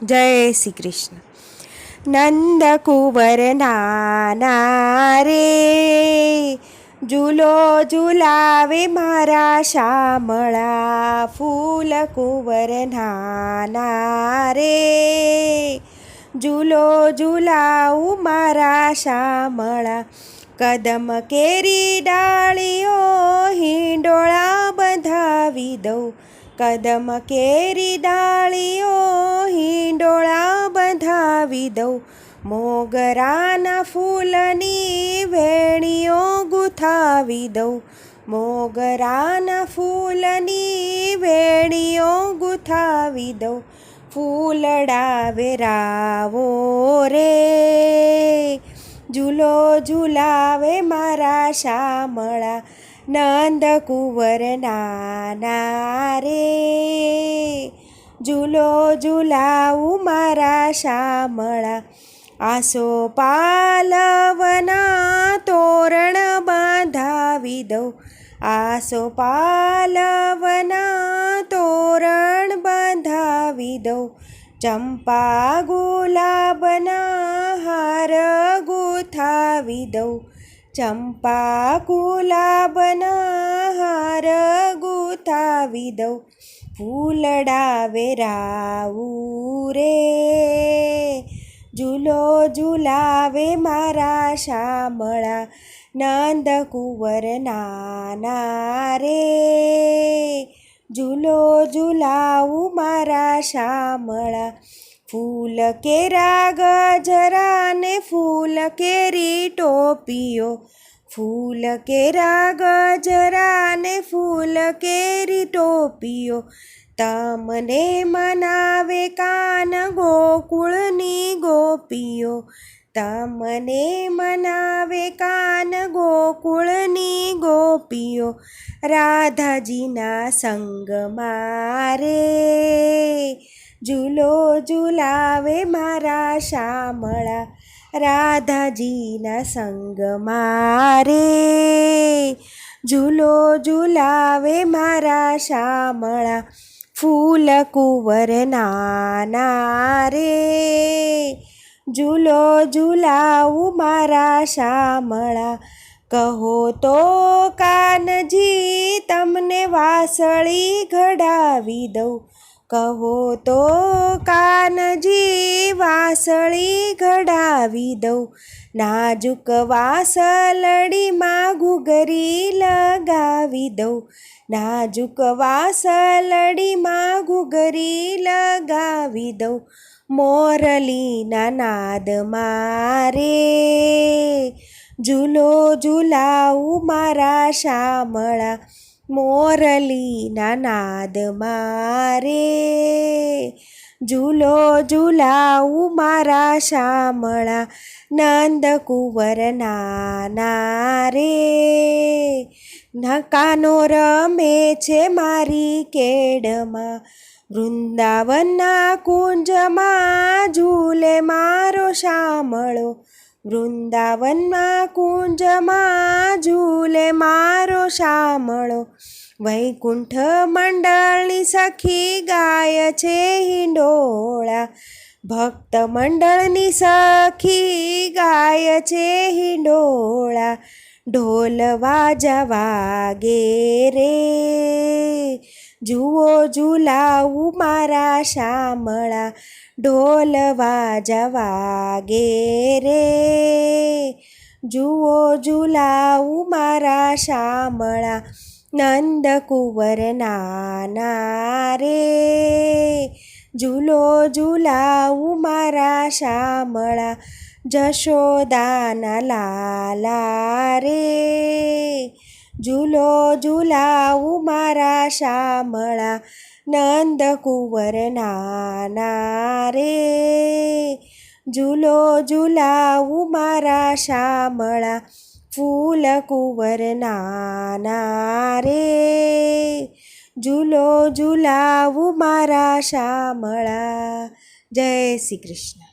જય શ્રી કૃષ્ણ. નંદ કુંવર નાના રે, ઝૂલો ઝુલાવે મારા શામળા. ફૂલ કુંવર નાના રે, ઝૂલો ઝુલાવું મારા શામળા. કદમ કેરી ડાળીઓ હિંડોળા બંધાવી દઉં, કદમ કેરી ડાળીઓ હિંડોળા બંધાવી દઉં. મોગરાના ફૂલની વેણીઓ ગુથાવી દઉં, મોગરાના ફૂલની વેણીઓ ગુથાવી દઉં. ફૂલડા વેરાવો રે, ઝૂલો ઝુલાવે મારા શામળા. નંદ કુંવર નાના રે, ઝૂલો ઝુલાવું મારા શામળા. આસો પાલવના તોરણ બાંધાવી દઉં, આસો પાલવના તોરણ બાંધાવી દઉં. ચંપા ગુલાબના હાર ગુથાવી દઉં, ચંપા ગુલાબના હાર ગુથાવી દઉં. ફૂલડા વેરાવું રે, ઝૂલો ઝુલાવે મારા શામળા. નંદ કુંવર નાના રે, ઝૂલો ઝુલાવું મારા શામળા. ફૂલ કેરા ગજરા ને ફૂલ કેરી ટોપીઓ, ફૂલ કેરા ગજરા ને ફૂલ કેરી ટોપીઓ. તમને મનાવે કાન ગોકુળની ગોપીઓ, તમને મનાવે કાન ગોકુળની ગોપીઓ. રાધાજીના સંગમાં રે, ઝૂલો ઝુલાવે મારા શામળા. રાધાજીના સંગમાં રે, ઝૂલો ઝુલાવે મારા શામળા. ફૂલ કુંવર નાના રે, ઝૂલો ઝુલાવું મારા શામળા. કહો તો કાનજી તમને વાસળી ઘડાવી દઉં, કહો તો કાનજી વાસળી ઘડાવી દઉં. નાજુક વાસળડીમાં ઘૂઘરી લગાવી દઉં, નાજુક વાસળડીમાં ઘૂઘરી લગાવી દઉં. મોરલીના નાદમાં રે, ઝૂલો ઝુલાવું મારા શામળા. મોરલીના નાદમાં રે, ઝૂલો ઝુલાવું મારા શામળા. નંદ કુંવર નાના રે, કાનો રમે છે મારી કેડમાં. વૃંદાવનના કુંજમાં ઝૂલે મારો શામળો, વૃંદાવનના કુંજમાં ઝૂલે મારો શામળો. વૈકુંઠ મંડળની સખી ગાય છે હિંડોળા, ભક્ત મંડળની સખી ગાય છે હિંડોળા. ઢોલ વાજા વાગે રે, જુઓ ઝુલાવું મારા શામળા. ઢોલ વાજા વાગે રે, જુઓ ઝુલાવું મારા શામળા. નંદ કુંવર નાના રે, ઝૂલો ઝુલાવું મારા શામળા. જશોદાના લાલા રે, ઝૂલો ઝુલાવું મારા શામળા. નંદ કુંવર નાના રે, ઝૂલો ઝુલાવું મારા શામળા. ફૂલ કુંવર નાના રે, ઝૂલો ઝુલાવું મારા શામળા. જય શ્રી કૃષ્ણ.